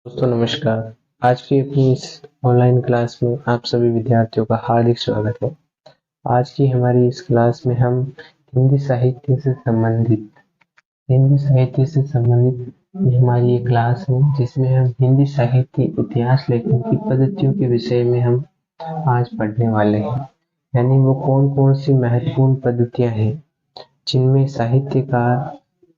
दोस्तों नमस्कार। आज की अपनी इस ऑनलाइन क्लास में आप सभी विद्यार्थियों का हार्दिक स्वागत है। आज की हमारी इस क्लास में हम हिंदी साहित्य से संबंधित ये हमारी एक क्लास है जिसमें हम हिंदी साहित्य इतिहास लेखन की पद्धतियों के विषय में हम आज पढ़ने वाले हैं। यानी वो कौन कौन सी महत्वपूर्ण पद्धतियां हैं जिनमें साहित्यकार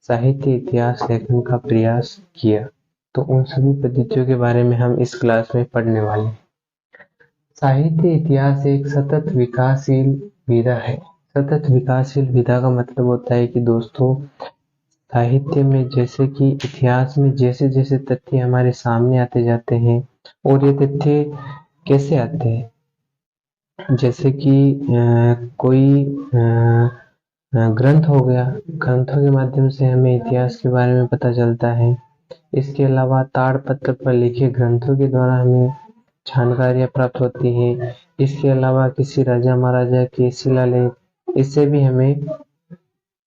साहित्य इतिहास लेखन का प्रयास किया। तो उन सभी पद्धतियों के बारे में हम इस क्लास में पढ़ने वाले हैं। साहित्य इतिहास एक सतत विकासशील विधा है। सतत विकासशील विधा का मतलब होता है कि दोस्तों साहित्य में जैसे कि इतिहास में जैसे जैसे तथ्य हमारे सामने आते जाते हैं और ये तथ्य कैसे आते हैं, जैसे कि कोई ग्रंथ हो गया, ग्रंथों के माध्यम से हमें इतिहास के बारे में पता चलता है। इसके अलावा ताड़पत्र पर लिखे ग्रंथों के द्वारा हमें जानकारियाँ प्राप्त होती हैं। इसके अलावा किसी राजा महाराजा के शिलालेख, इससे भी हमें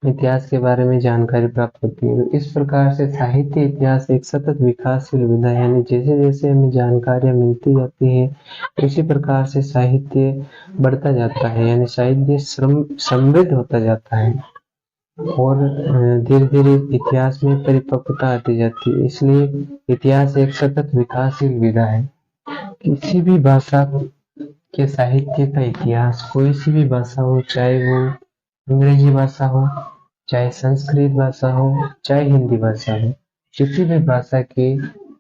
इतिहास के बारे में जानकारी प्राप्त होती है। इस प्रकार से साहित्य इतिहास एक सतत विकासशील विधा है, यानी जैसे जैसे हमें जानकारियाँ मिलती जाती है उसी प्रकार से साहित्य बढ़ता जाता है, यानी साहित्य समृद्ध होता जाता है और धीरे धीरे इतिहास में परिपक्वता आती जाती है। इसलिए इतिहास एक सतत विकासशील विधा है। किसी भी भाषा के साहित्य का इतिहास, कोई सी भी भाषा हो, चाहे वो अंग्रेजी भाषा हो, चाहे संस्कृत भाषा हो, चाहे हिंदी भाषा हो, किसी भी भाषा के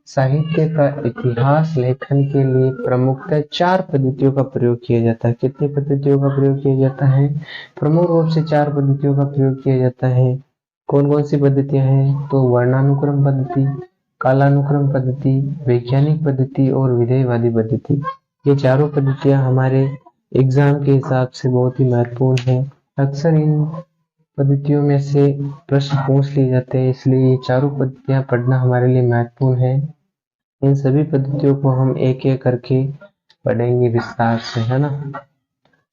साहित्य का इतिहास लेखन के लिए प्रमुखतः 4 पद्धतियों का प्रयोग किया जाता है। कितनी पद्धतियों का प्रयोग किया जाता है? प्रमुख रूप से 4 पद्धतियों का प्रयोग किया जाता है। कौन कौन सी पद्धतियां हैं? तो वर्णानुक्रम पद्धति, कालानुक्रम पद्धति, वैज्ञानिक पद्धति और विधेयवादी पद्धति। ये चारों पद्धतियां हमारे एग्जाम के हिसाब से बहुत ही महत्वपूर्ण है। अक्सर इन पद्धतियों में से प्रश्न पूछ लिए जाते हैं, इसलिए ये चारों पद्धतियां पढ़ना हमारे लिए महत्वपूर्ण है। इन सभी पद्धतियों को हम एक एक करके पढ़ेंगे विस्तार से, है ना।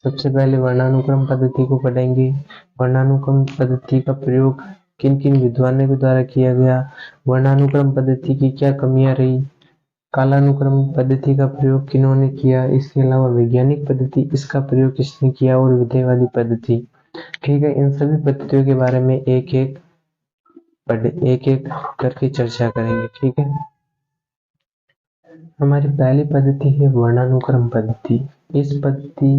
सबसे पहले वर्णानुक्रम पद्धति को पढ़ेंगे। वर्णानुक्रम पद्धति का प्रयोग किन किन विद्वानों के द्वारा किया गया, वर्णानुक्रम पद्धति की क्या कमियां रही, कालानुक्रम पद्धति का प्रयोग किन्होंने किया, इसके अलावा वैज्ञानिक पद्धति, इसका प्रयोग किसने किया, और विधेयवादी पद्धति। ठीक है, इन सभी पद्धतियों के बारे में एक एक करके चर्चा करेंगे। ठीक है, हमारी पहली पद्धति है वर्णानुक्रम पद्धति। इस पद्धति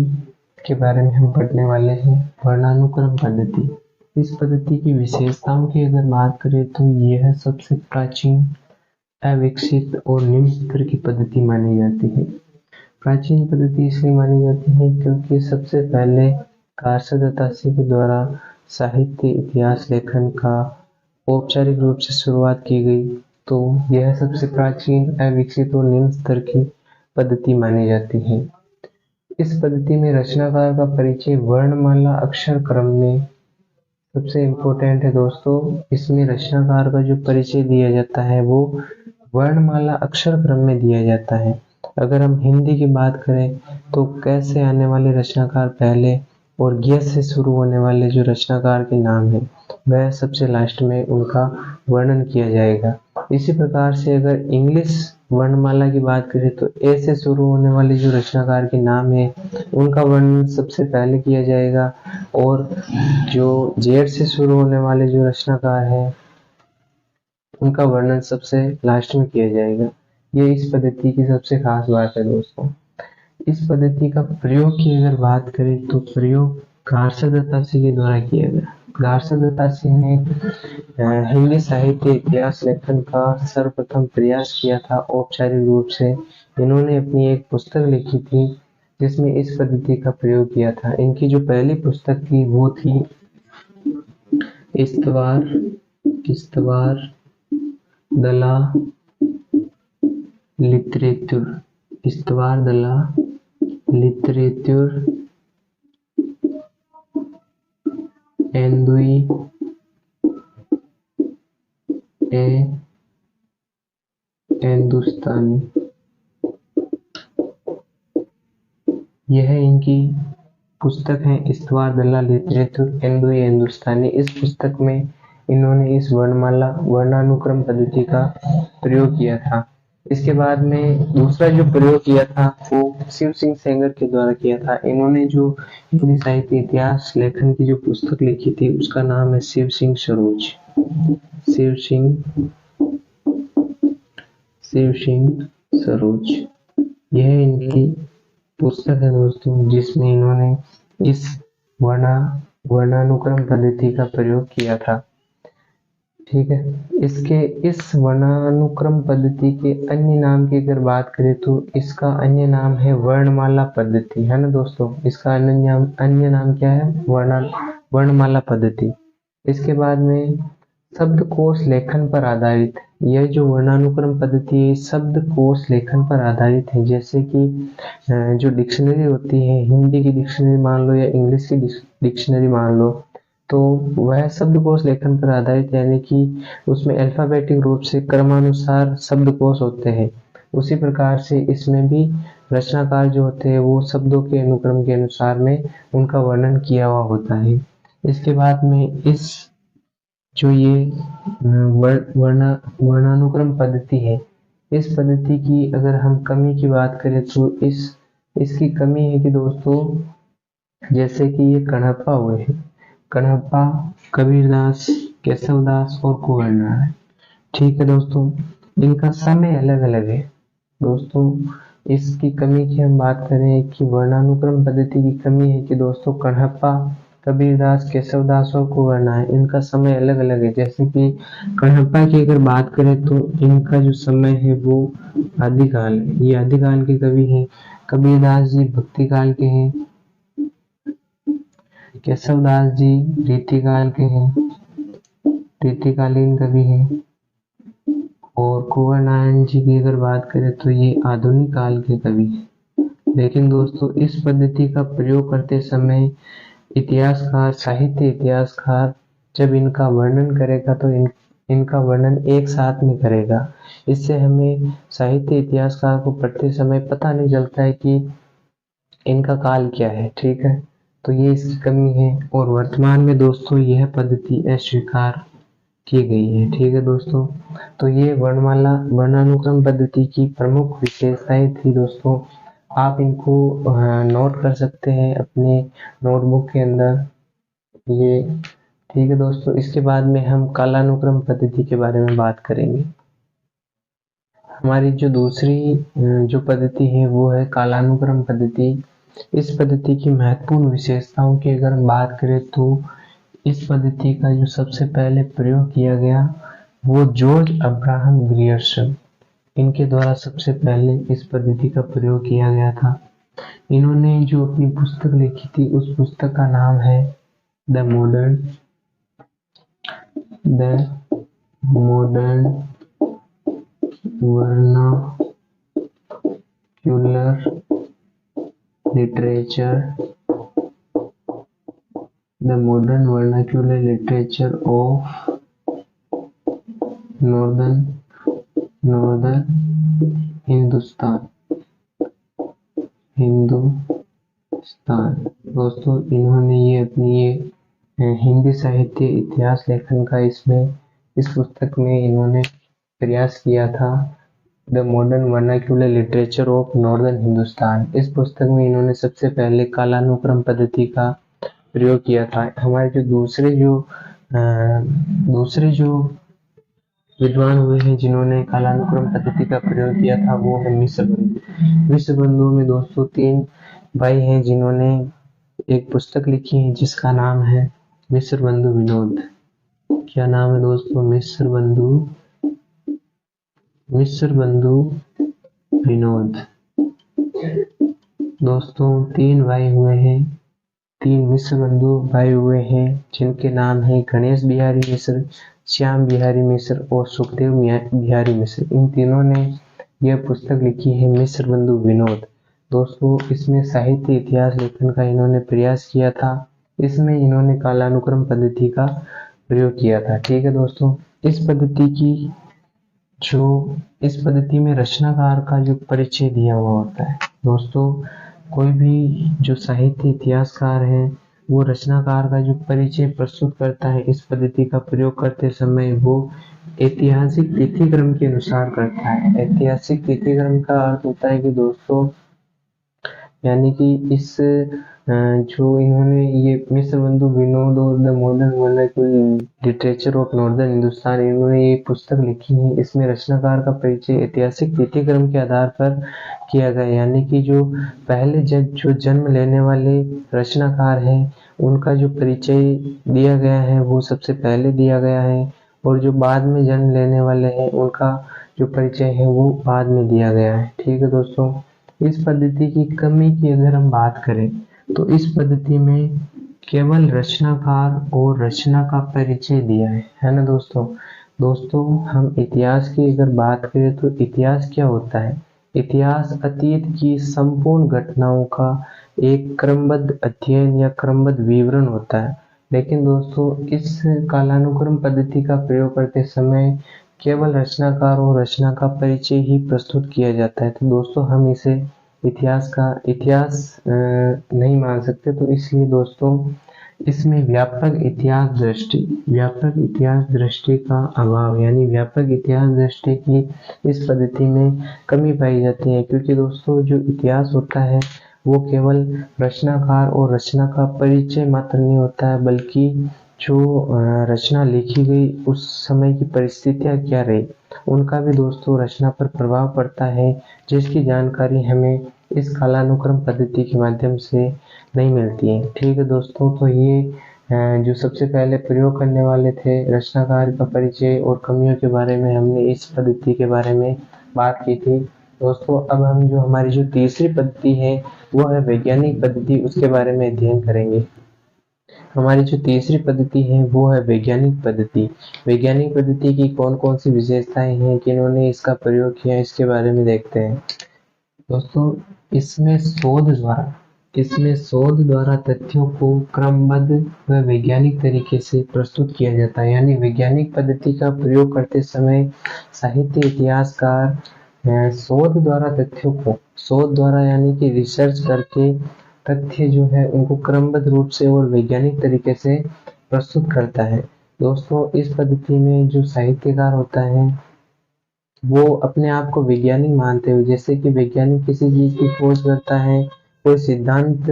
के बारे में हम पढ़ने वाले हैं। वर्णानुक्रम पद्धति, इस पद्धति की विशेषताओं की अगर बात करें तो यह सबसे प्राचीन, अविकसित और निम्न स्तर की पद्धति मानी जाती है। प्राचीन पद्धति इसलिए मानी जाती है क्योंकि सबसे पहले कारसद तासी के द्वारा साहित्य इतिहास लेखन का औपचारिक रूप से शुरुआत की गई, तो यह सबसे प्राचीन, अविकसित और निम्न स्तर की पद्धति मानी जाती है। इस पद्धति में रचनाकार का परिचय वर्णमाला अक्षर क्रम में सबसे इम्पोर्टेंट है दोस्तों। इसमें रचनाकार का जो परिचय दिया जाता है वो वर्णमाला अक्षर क्रम में दिया जाता है। अगर हम हिंदी की बात करें तो कैसे आने वाले रचनाकार पहले और ज्ञ से शुरू होने वाले जो रचनाकार के नाम है वह सबसे लास्ट में उनका वर्णन किया जाएगा। इसी प्रकार से अगर इंग्लिश वर्णमाला की बात करें तो ए से शुरू होने वाले जो रचनाकार के नाम है उनका वर्णन सबसे पहले किया जाएगा और जो जेड से शुरू होने वाले जो रचनाकार है उनका वर्णन सबसे लास्ट में किया जाएगा। ये इस पद्धति की सबसे खास बात है दोस्तों। इस पद्धति का प्रयोग की अगर बात करें तो प्रयोग कारसद तासी के द्वारा किया गया। कारसद तासी ने हिंदी साहित्य इतिहास लेखन का सर्वप्रथम प्रयास किया था औपचारिक रूप से। इन्होंने अपनी एक पुस्तक लिखी थी जिसमें इस पद्धति का प्रयोग किया था। इनकी जो पहली पुस्तक थी वो थी इस्तवार दला लिटरेचर, इस्तवार दला लिटरेचर एंदुई हिंदुस्तानी, यह इनकी पुस्तक है इस्तवार दला लिटरेचर एंदुई हिंदुस्तानी। इस पुस्तक में इन्होंने इस वर्णानुक्रम पद्धति का प्रयोग किया था। इसके बाद में दूसरा जो प्रयोग किया था वो शिव सिंह सेंगर के द्वारा किया था। इन्होंने जो हिंदी साहित्य इतिहास लेखन की जो पुस्तक लिखी थी उसका नाम है शिव सिंह सरोज। शिव सिंह सरोज, यह इनकी पुस्तक है दोस्तों, जिसमें इन्होंने इस वर्णानुक्रम पद्धति का प्रयोग किया था। ठीक है, इसके इस वर्णानुक्रम पद्धति के अन्य नाम की अगर बात करें तो इसका अन्य नाम है वर्णमाला पद्धति, है ना दोस्तों। इसका अन्य नाम क्या है? वर्णमाला पद्धति। इसके बाद में शब्दकोश लेखन पर आधारित, यह जो वर्णानुक्रम पद्धति है शब्दकोश लेखन पर आधारित है। जैसे कि जो डिक्शनरी होती है, हिंदी की डिक्शनरी मान लो या इंग्लिश की डिक्शनरी मान लो, तो वह शब्दकोश लेखन पर आधारित, यानी कि उसमें अल्फाबेटिक रूप से क्रमानुसार शब्दकोश होते हैं। उसी प्रकार से इसमें भी रचनाकार जो होते हैं वो शब्दों के अनुक्रम के अनुसार में उनका वर्णन किया हुआ होता है। इसके बाद में इस जो ये वर्णानुक्रम पद्धति है, इस पद्धति की अगर हम कमी की बात करें तो इसकी कमी है कि दोस्तों, जैसे कि ये कणप्पा हुए हैं, कणप्पा, कबीरदास, केशवदास और कुंवर नारायण। ठीक है दोस्तों, इनका समय अलग अलग है दोस्तों। इसकी कमी की हम बात करें कि वर्णानुक्रम पद्धति की कमी है कि दोस्तों कणप्पा, कबीरदास, केशवदास और कुंवर नारायण, इनका समय अलग अलग है। जैसे कि कणप्पा की अगर बात करें तो इनका जो समय है वो आदिकाल है, ये आदिकाल के कवि हैं। कबीरदास जी भक्ति काल के हैं, केशवदास जी रीतिकाल के हैं, रीतिकालीन कवि हैं, और कुंवर नारायण जी की अगर बात करें तो ये आधुनिक काल के कवि हैं। लेकिन दोस्तों इस पद्धति का प्रयोग करते समय इतिहासकार, साहित्य इतिहासकार जब इनका वर्णन करेगा तो इनका वर्णन एक साथ में करेगा। इससे हमें साहित्य इतिहासकार को पढ़ते समय पता नहीं चलता है कि इनका काल क्या है। ठीक है, तो ये इसकी कमी है, और वर्तमान में दोस्तों यह पद्धति अस्वीकार की गई है। ठीक है दोस्तों, तो ये वर्णानुक्रम पद्धति की प्रमुख विशेषताएं थी दोस्तों। आप इनको नोट कर सकते हैं अपने नोटबुक के अंदर ये। ठीक है दोस्तों, इसके बाद में हम कालानुक्रम पद्धति के बारे में बात करेंगे। हमारी जो दूसरी जो पद्धति है वो है कालानुक्रम पद्धति। इस पद्धति की महत्वपूर्ण विशेषताओं की अगर हम बात करें तो इस पद्धति का जो सबसे पहले प्रयोग किया गया वो जॉर्ज अब्राहम ग्रियर्सन, इनके द्वारा सबसे पहले इस पद्धति का प्रयोग किया गया था। इन्होंने जो अपनी पुस्तक लिखी थी उस पुस्तक का नाम है the modern vernacular literature of northern Hindustan. दोस्तों इन्होंने ये अपनी हिंदी साहित्य इतिहास लेखन का इस पुस्तक में इन्होंने प्रयास किया था, the modern vernacular literature of northern Hindustan. इस पुस्तक में इन्होंने सबसे पहले कालानुक्रम पद्धति का प्रयोग किया था। हमारे जो दूसरे जो विद्वान हुए हैं जिन्होंने कालानुक्रम पद्धति का प्रयोग किया था वो है मिश्र बंधुओं में दोस्तों 3 भाई हैं जिन्होंने एक पुस्तक लिखी है जिसका नाम है मिश्र बंधु विनोद। क्या नाम है दोस्तों? मिश्र बंधु विनोद। दोस्तों 3 भाई हुए हैं, 3 मिश्र बंधु भाई हुए हैं जिनके नाम है गणेश बिहारी मिश्र, श्याम बिहारी मिश्र और सुखदेव बिहारी मिश्र। इन तीनों ने यह पुस्तक लिखी है मिश्र बंधु विनोद। दोस्तों इसमें साहित्य इतिहास लेखन का इन्होंने प्रयास किया था। इसमें इन्होंने कालानुक्रम पद्धति का प्रयोग किया था। ठीक है दोस्तों, इस पद्धति में रचनाकार का जो परिचय दिया हुआ होता है। दोस्तों कोई भी जो साहित्य इतिहासकार है वो रचनाकार का जो परिचय प्रस्तुत करता है इस पद्धति का प्रयोग करते समय वो ऐतिहासिक तिथिक्रम के अनुसार करता है। ऐतिहासिक तिथिक्रम का अर्थ होता है कि दोस्तों यानी कि इस जो इन्होंने ये मिस्र बंधु विनोद और the modern vernacular literature of northern Hindustan, इन्होंने ये पुस्तक लिखी है। इसमें रचनाकार का परिचय ऐतिहासिक तिथिक्रम के आधार पर किया गया, यानी कि जो पहले जो जन्म लेने वाले रचनाकार हैं उनका जो परिचय दिया गया है वो सबसे पहले दिया गया है, और जो बाद में जन्म लेने वाले हैं उनका जो परिचय है वो बाद में दिया गया है। ठीक है दोस्तों, इस पद्धति की कमी की अगर हम बात करें तो इस पद्धति में केवल रचनाकार और रचना का परिचय दिया है ना दोस्तों। दोस्तों हम इतिहास की अगर बात करें तो इतिहास क्या होता है? इतिहास अतीत की संपूर्ण घटनाओं का एक क्रमबद्ध अध्ययन या क्रमबद्ध विवरण होता है। लेकिन दोस्तों इस कालानुक्रम पद्धति का प्रयोग करते समय केवल रचनाकार और रचना का परिचय ही प्रस्तुत किया जाता है। तो दोस्तों हम इसे इतिहास नहीं मान सकते। तो इसलिए दोस्तों इसमें व्यापक इतिहास दृष्टि का अभाव, यानी व्यापक इतिहास दृष्टि की इस पद्धति में कमी पाई जाती है, क्योंकि दोस्तों जो इतिहास होता है वो केवल रचनाकार और रचना का परिचय मात्र नहीं होता है, बल्कि जो रचना लिखी गई उस समय की परिस्थितियां क्या रही उनका भी दोस्तों रचना पर प्रभाव पड़ता है, जिसकी जानकारी हमें इस कालानुक्रम पद्धति के माध्यम से नहीं मिलती है। ठीक है दोस्तों, तो ये जो सबसे पहले प्रयोग करने वाले थे रचनाकार का परिचय और कमियों के बारे में हमने इस पद्धति के बारे में बात की थी। दोस्तों अब हम जो हमारी जो तीसरी पद्धति है वो है वैज्ञानिक पद्धति, उसके बारे में अध्ययन करेंगे। हमारी जो तीसरी पद्धति है वो है वैज्ञानिक पद्धति। वैज्ञानिक पद्धति की कौन कौन सी विशेषताएं हैं, किन्होंने इसका प्रयोग किया, इसके बारे में देखते हैं। दोस्तों इसमें शोध द्वारा तथ्यों को क्रमबद्ध व वैज्ञानिक तरीके से प्रस्तुत किया जाता है। यानी वैज्ञानिक पद्धति का प्रयोग करते समय साहित्य इतिहासकार शोध द्वारा यानी कि रिसर्च करके तथ्य जो है उनको क्रमबद्ध रूप से और वैज्ञानिक तरीके से प्रस्तुत करता है। दोस्तों इस पद्धति में जो साहित्यकार होता है वो अपने आप को वैज्ञानिक मानते हुए, जैसे कि वैज्ञानिक किसी चीज की खोज करता है, कोई सिद्धांत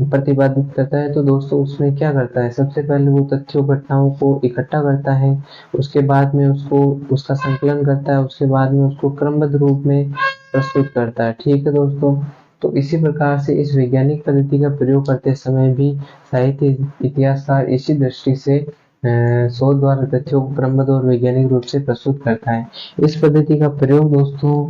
प्रतिपादित करता है, तो दोस्तों उसमें क्या करता है, सबसे पहले वो तथ्यों घटनाओं को इकट्ठा करता है, उसके बाद में उसका संकलन करता है, उसके बाद में उसको क्रमबद्ध रूप में प्रस्तुत करता है। ठीक है दोस्तों, तो इसी प्रकार से इस वैज्ञानिक पद्धति का प्रयोग करते समय भी साहित्य इतिहासकार इसी दृष्टि से शोध द्वारा तथ्यों को क्रमबद्ध और वैज्ञानिक रूप से प्रस्तुत करता है। इस पद्धति का प्रयोग दोस्तों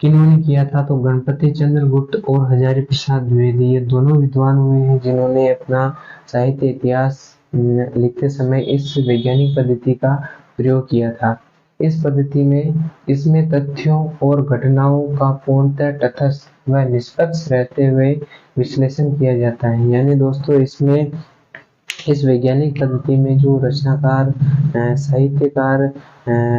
किन्होंने किया था, तो गणपति चंद्र गुप्त और हजारी प्रसाद द्विवेदी, ये दोनों विद्वान हुए हैं जिन्होंने अपना साहित्य इतिहास लिखते समय इस वैज्ञानिक पद्धति का प्रयोग किया था। इस पद्धति में इसमें तथ्यों और घटनाओं का पूर्णतः तटस्थ व निष्पक्ष रहते हुए विश्लेषण किया जाता है। यानी दोस्तों इसमें इस वैज्ञानिक पद्धति में जो रचनाकार साहित्यकार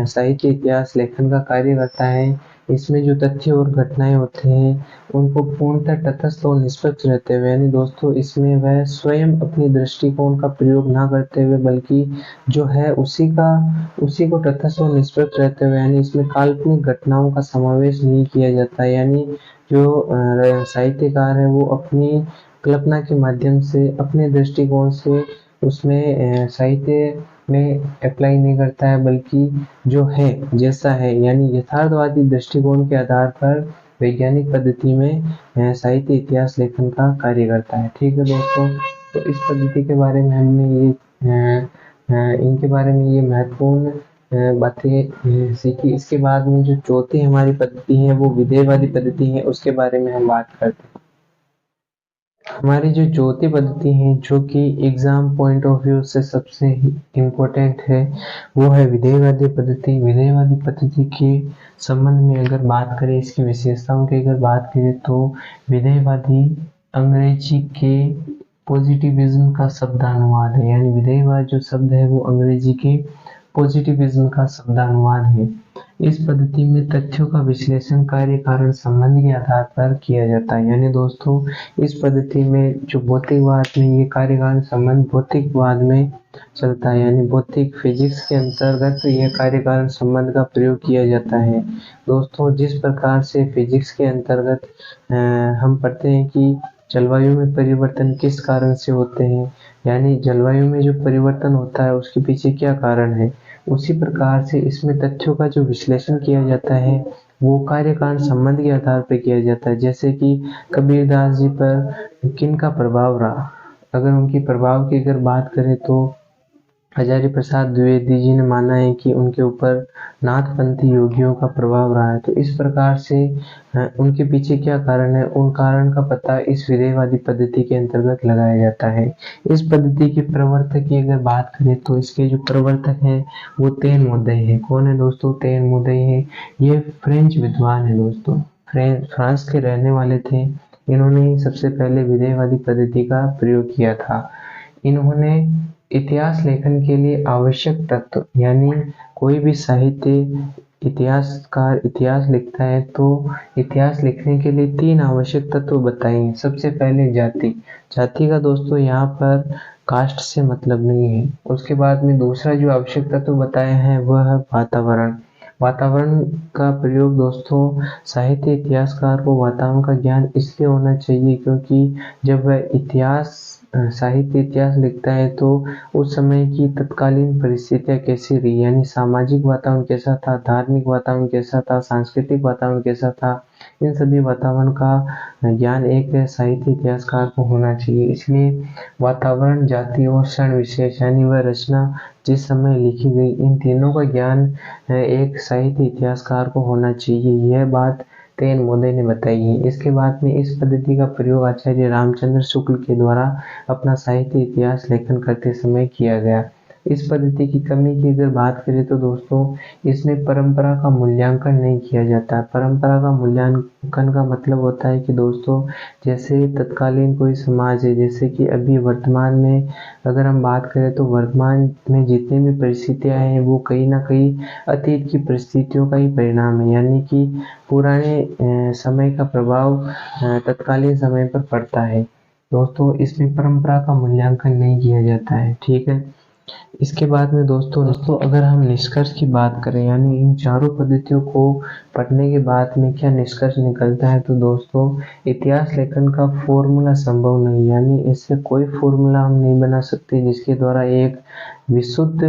साहित्य इतिहास लेखन का कार्य करता है, इसमें जो तथ्य और घटनाएं होते हैं उनको पूर्णतः तटस्थ और निष्पक्ष रहते हुए, यानी दोस्तों इसमें वह स्वयं अपनी दृष्टिकोण का प्रयोग ना करते हुए बल्कि जो है उसी को तटस्थ और निष्पक्ष रहते हुए, यानी इसमें काल्पनिक घटनाओं का समावेश नहीं किया जाता है। यानी जो साहित्यकार है वो अपनी कल्पना के माध्यम से अपने दृष्टिकोण से उसमें साहित्य में अप्लाई नहीं करता है, बल्कि जो है जैसा है यानी यथार्थवादी दृष्टिकोण के आधार पर वैज्ञानिक पद्धति में साहित्य इतिहास लेखन का कार्य करता है। ठीक है दोस्तों, तो इस पद्धति के बारे में हमने इनके बारे में ये महत्वपूर्ण बातें सीखी। इसके बाद में जो चौथी हमारी पद्धति है वो विधेयवादी पद्धति है, उसके बारे में हम बात करते हैं। हमारी जो चौथी पद्धति है जो कि एग्जाम पॉइंट ऑफ व्यू से सबसे इम्पोर्टेंट है वो है विधेयवादी पद्धति। विधेयवादी पद्धति के संबंध में अगर बात करें, इसकी विशेषताओं की अगर बात करें तो विधेयवादी अंग्रेजी के पॉजिटिविज्म का शब्दानुवाद है। यानी विधेयवाद जो शब्द है वो अंग्रेजी के पॉजिटिविज्म का शब्दानुवाद है। इस पद्धति में तथ्यों का विश्लेषण कार्य कारण संबंध के आधार पर किया जाता है। यानी दोस्तों इस पद्धति में जो भौतिकवाद में ये कार्य कारण संबंध भौतिकवाद में चलता है, यानी भौतिक फिजिक्स के अंतर्गत यह कार्य कारण संबंध का प्रयोग किया जाता है। दोस्तों जिस प्रकार से फिजिक्स के अंतर्गत हम पढ़ते हैं कि जलवायु में परिवर्तन किस कारण से होते हैं, यानी जलवायु में जो परिवर्तन होता है उसके पीछे क्या कारण है, उसी प्रकार से इसमें तथ्यों का जो विश्लेषण किया जाता है वो कार्य कारण संबंध के आधार पर किया जाता है। जैसे कि कबीरदास जी पर किन का प्रभाव रहा, अगर उनकी प्रभाव की अगर बात करें तो हजारी प्रसाद द्विवेदी जी ने माना है कि उनके ऊपर नाथपंथी योगियों का प्रभाव रहा है। तो इस प्रकार से उनके पीछे क्या कारण है, उन कारण का पता इस विधेयवादी पद्धति के अंतर्गत लगाया जाता है। इस पद्धति के प्रवर्तक की अगर बात करें तो इसके जो प्रवर्तक हैं वो तेन मोदय है। कौन है दोस्तों? तेन मोदय है। ये फ्रेंच विद्वान है दोस्तों, फ्रांस के रहने वाले थे। इन्होंने सबसे पहले विधेयवादी पद्धति का प्रयोग किया था। इन्होंने इतिहास लेखन के लिए आवश्यक तत्व, यानी कोई भी साहित्य इतिहासकार इतिहास लिखता है तो इतिहास लिखने के लिए 3 आवश्यक तत्व बताए हैं। सबसे पहले जाति का दोस्तों यहाँ पर कास्ट से मतलब नहीं है। उसके बाद में दूसरा जो आवश्यक तत्व बताया है वह है वातावरण का प्रयोग। दोस्तों साहित्य इतिहासकार को वातावरण का ज्ञान इसलिए होना चाहिए क्योंकि जब वह साहित्य इतिहास लिखता है तो उस समय की तत्कालीन परिस्थितियां कैसी रही, यानी सामाजिक वातावरण कैसा था, धार्मिक वातावरण कैसा था, सांस्कृतिक वातावरण कैसा था, इन सभी वातावरण का ज्ञान एक साहित्य इतिहासकार को होना चाहिए। इसलिए वातावरण, जाति और क्षण विशेष, यानी वह रचना जिस समय लिखी गई, इन तीनों का ज्ञान एक साहित्य इतिहासकार को होना चाहिए। यह बात तेन मोदय ने बताई है। इसके बाद में इस पद्धति का प्रयोग आचार्य रामचंद्र शुक्ल के द्वारा अपना साहित्य इतिहास लेखन करते समय किया गया। इस पद्धति की कमी की अगर बात करें तो दोस्तों इसमें परंपरा का मूल्यांकन नहीं किया जाता। परंपरा का मूल्यांकन का मतलब होता है कि दोस्तों जैसे तत्कालीन कोई समाज है, जैसे कि अभी वर्तमान में अगर हम बात करें तो वर्तमान में जितनी भी परिस्थितियां हैं वो कहीं ना कहीं अतीत की परिस्थितियों का ही परिणाम है, यानी कि पुराने समय का प्रभाव तत्कालीन समय पर पड़ता है। दोस्तों इसमें परंपरा का मूल्यांकन नहीं किया जाता है, ठीक है। इसके बाद में दोस्तों अगर हम निष्कर्ष की बात करें, यानी इन चारों पद्धतियों को पढ़ने के बाद में क्या निष्कर्ष निकलता है, तो दोस्तों इतिहास लेखन का फॉर्मूला संभव नहीं, यानी इससे कोई फॉर्मूला हम नहीं बना सकते जिसके द्वारा एक विशुद्ध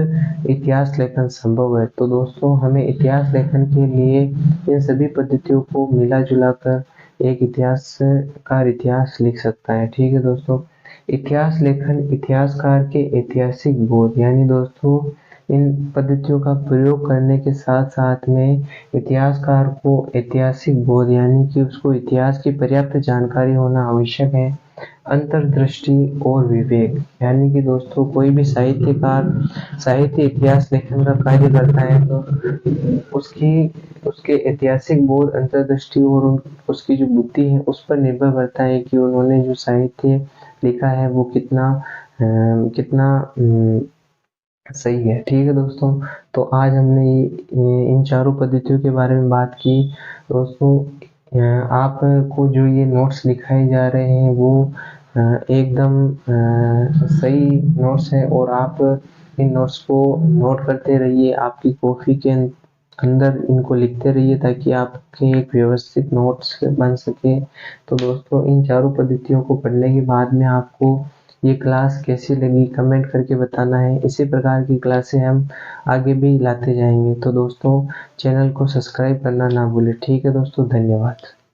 इतिहास लेखन संभव है। तो दोस्तों हमें इतिहास लेखन के लिए इन सभी पद्धतियों को मिला जुला कर एक इतिहासकार इतिहास लिख सकता है, ठीक है दोस्तों। इतिहास लेखन इतिहासकार के ऐतिहासिक बोध, यानी दोस्तों इन पद्धतियों का प्रयोग करने के साथ साथ में इतिहासकार को ऐतिहासिक बोध, यानी कि उसको इतिहास की पर्याप्त जानकारी होना आवश्यक है। अंतर्दृष्टि और विवेक, यानी कि दोस्तों कोई भी साहित्यकार साहित्य इतिहास लेखन का कार्य करता है तो उसके ऐतिहासिक बोध, अंतर्दृष्टि और उसकी जो बुद्धि है उस पर निर्भर करता है कि उन्होंने जो साहित्य लिखा है वो कितना सही है, ठीक है दोस्तों। तो आज हमने इन चारों पद्धतियों के बारे में बात की। दोस्तों आपको जो ये नोट्स दिखाए जा रहे हैं वो एकदम सही नोट्स है और आप इन नोट्स को नोट करते रहिए, आपकी कॉपी के अंदर इनको लिखते रहिए ताकि आपके एक व्यवस्थित नोट्स बन सके। तो दोस्तों इन चारों पद्धतियों को पढ़ने के बाद में आपको ये क्लास कैसी लगी कमेंट करके बताना है। इसी प्रकार की क्लासें हम आगे भी लाते जाएंगे। तो दोस्तों चैनल को सब्सक्राइब करना ना भूलें, ठीक है दोस्तों। धन्यवाद।